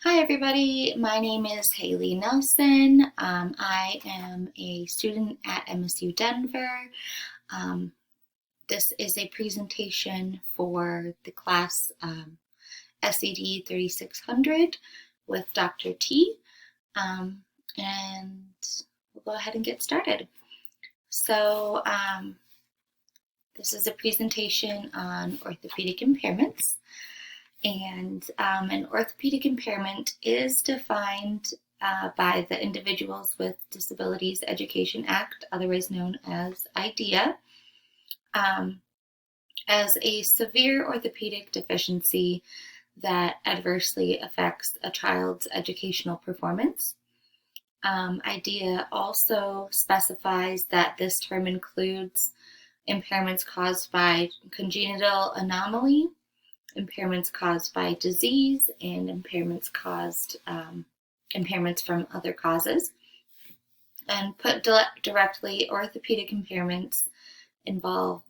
Hi everybody, my name is Haley Nelson. I am a student at MSU Denver. This is a presentation for the class SED 3600 with Dr. T. And we'll go ahead and get started. So this is a presentation on orthopedic impairments. And an orthopedic impairment is defined by the Individuals with Disabilities Education Act, otherwise known as IDEA, as a severe orthopedic deficiency that adversely affects a child's educational performance. IDEA also specifies that this term includes impairments caused by congenital anomaly, impairments caused by disease, and impairments from other causes. And put directly, orthopedic impairments involve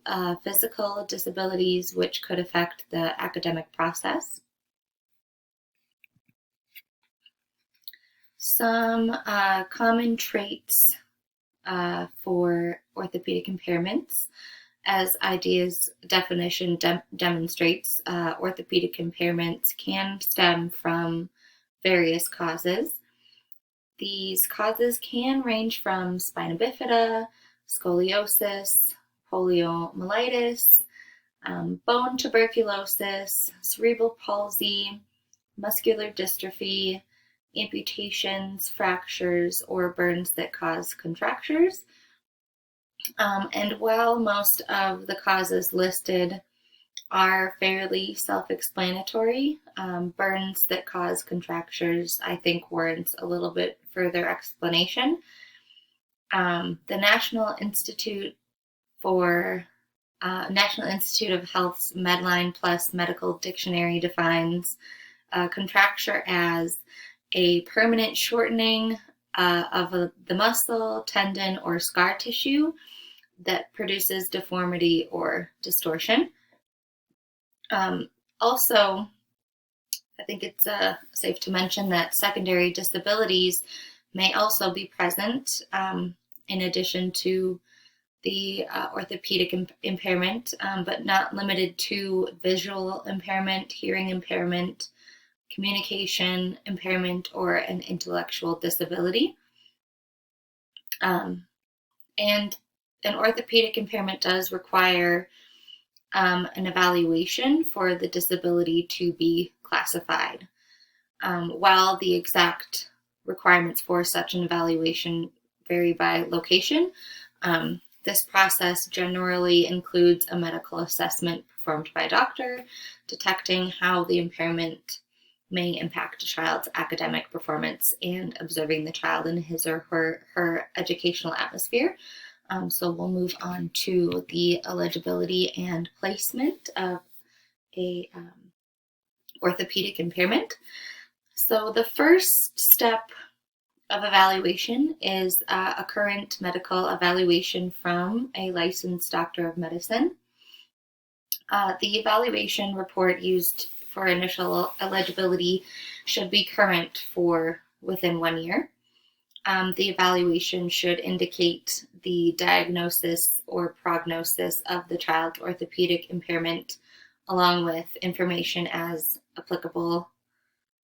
physical disabilities which could affect the academic process. Some common traits for orthopedic impairments. As IDEA's definition demonstrates, orthopedic impairments can stem from various causes. These causes can range from spina bifida, scoliosis, poliomyelitis, bone tuberculosis, cerebral palsy, muscular dystrophy, amputations, fractures, or burns that cause contractures. And while most of the causes listed are fairly self-explanatory, burns that cause contractures, I think, warrants a little bit further explanation. The National Institute of Health's Medline Plus Medical Dictionary defines contracture as a permanent shortening of the muscle, tendon, or scar tissue that produces deformity or distortion. Also, I think it's safe to mention that secondary disabilities may also be present in addition to the orthopedic impairment, but not limited to visual impairment, hearing impairment, communication impairment, or an intellectual disability. And an orthopedic impairment does require an evaluation for the disability to be classified. While the exact requirements for such an evaluation vary by location, this process generally includes a medical assessment performed by a doctor, detecting how the impairment may impact a child's academic performance and observing the child in his or her educational atmosphere. So we'll move on to the eligibility and placement of a orthopedic impairment. So the first step of evaluation is a current medical evaluation from a licensed doctor of medicine. The evaluation report used for initial eligibility should be current for within 1 year. The evaluation should indicate the diagnosis or prognosis of the child's orthopedic impairment, along with information as applicable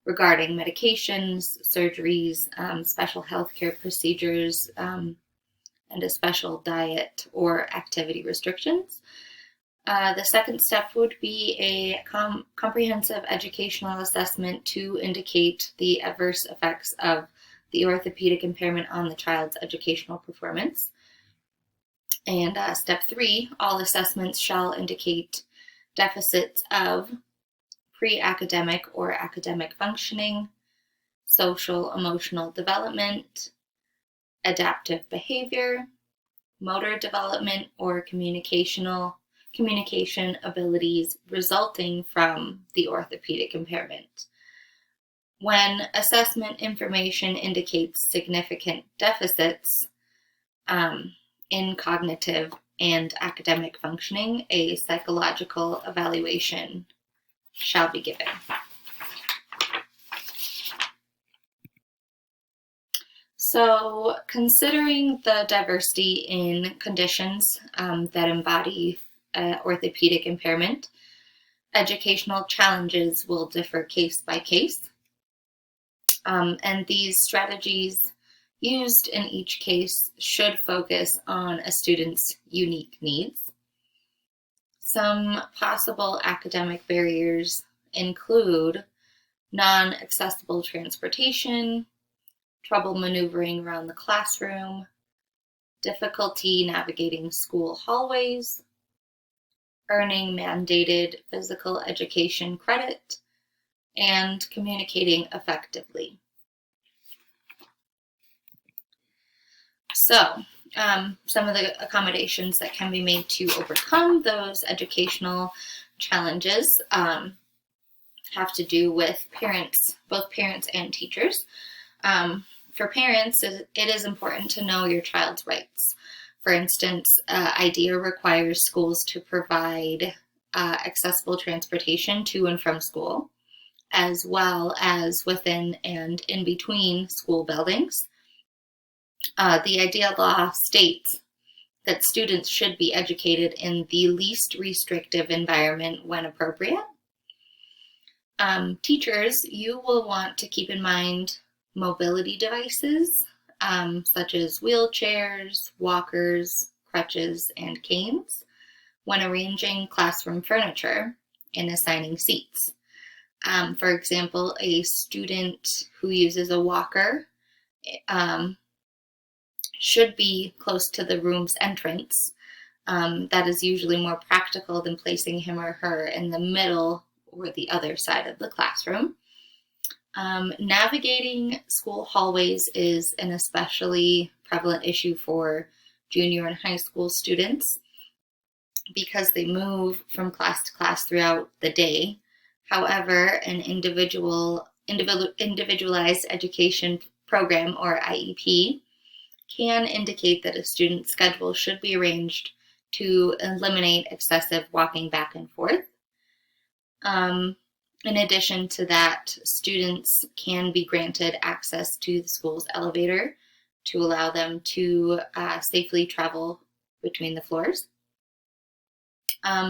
regarding medications, surgeries, special healthcare procedures, and a special diet or activity restrictions. The second step would be a comprehensive educational assessment to indicate the adverse effects of the orthopedic impairment on the child's educational performance. And step 3, all assessments shall indicate deficits of pre-academic or academic functioning, social emotional development, adaptive behavior, motor development, or communication abilities resulting from the orthopedic impairment. When assessment information indicates significant deficits in cognitive and academic functioning, a psychological evaluation shall be given. So, considering the diversity in conditions that embody orthopedic impairment, educational challenges will differ case by case. And these strategies used in each case should focus on a student's unique needs. Some possible academic barriers include non-accessible transportation, trouble maneuvering around the classroom, difficulty navigating school hallways, earning mandated physical education credit, and communicating effectively. So, some of the accommodations that can be made to overcome those educational challenges have to do with parents, both parents and teachers. For parents, it is important to know your child's rights. For instance, IDEA requires schools to provide accessible transportation to and from school, as well as within and in between school buildings. The IDEA law states that students should be educated in the least restrictive environment when appropriate. Teachers, you will want to keep in mind mobility devices, such as wheelchairs, walkers, crutches, and canes, when arranging classroom furniture and assigning seats. For example, a student who uses a walker should be close to the room's entrance. That is usually more practical than placing him or her in the middle or the other side of the classroom. Navigating school hallways is an especially prevalent issue for junior and high school students because they move from class to class throughout the day. However, an individualized education program, or IEP, can indicate that a student's schedule should be arranged to eliminate excessive walking back and forth. In addition to that, students can be granted access to the school's elevator to allow them to safely travel between the floors.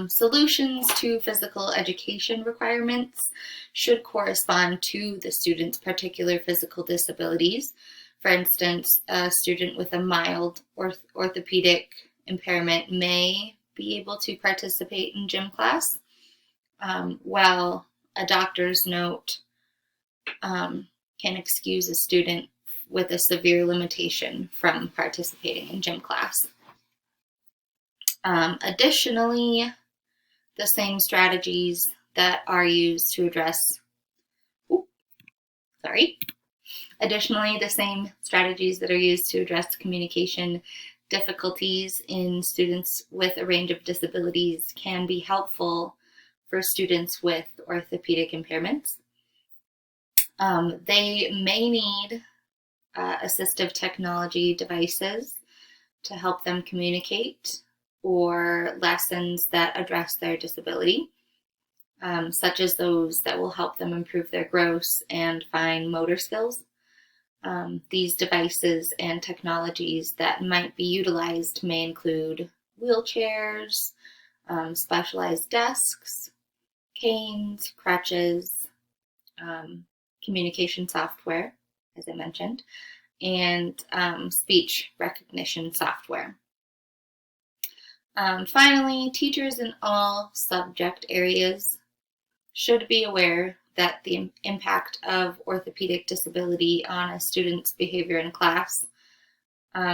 Solutions to physical education requirements should correspond to the student's particular physical disabilities. For instance, a student with a mild orthopedic impairment may be able to participate in gym class, while a doctor's note can excuse a student with a severe limitation from participating in gym class. Additionally, the same strategies that are used to address communication difficulties in students with a range of disabilities can be helpful for students with orthopedic impairments. They may need assistive technology devices to help them communicate, or lessons that address their disability, such as those that will help them improve their gross and fine motor skills. These devices and technologies that might be utilized may include wheelchairs, specialized desks, canes, crutches, communication software, as I mentioned, and speech recognition software. Finally, teachers in all subject areas should be aware that the impact of orthopedic disability on a student's behavior in class.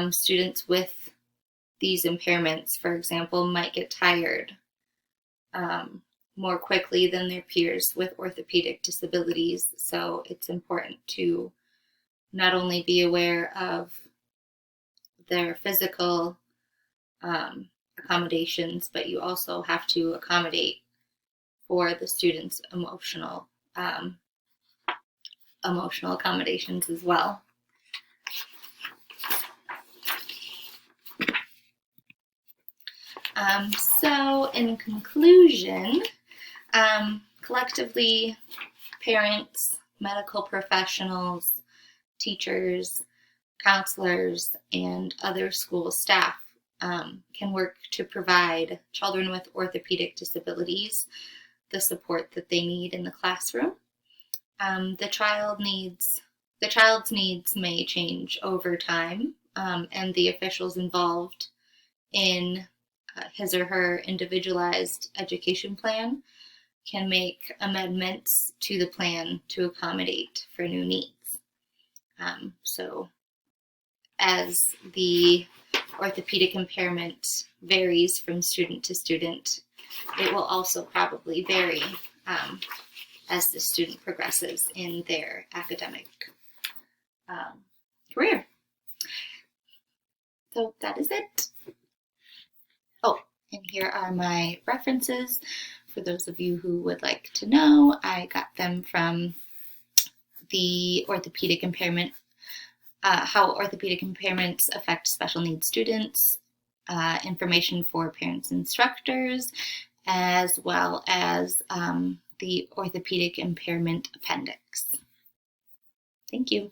Students with these impairments, for example, might get tired more quickly than their peers with orthopedic disabilities. So it's important to not only be aware of their physical accommodations, but you also have to accommodate for the students' emotional accommodations as well. So in conclusion, collectively, parents, medical professionals, teachers, counselors and other school staff can work to provide children with orthopedic disabilities the support that they need in the classroom. The child's needs may change over time, and the officials involved in his or her individualized education plan can make amendments to the plan to accommodate for new needs. So as the orthopedic impairment varies from student to student, it will also probably vary as the student progresses in their academic career. So that is it. Oh, and here are my references. For those of you who would like to know, I got them from the orthopedic impairment, how orthopedic impairments affect special needs students, information for parents and instructors, as well as the orthopedic impairment appendix. Thank you.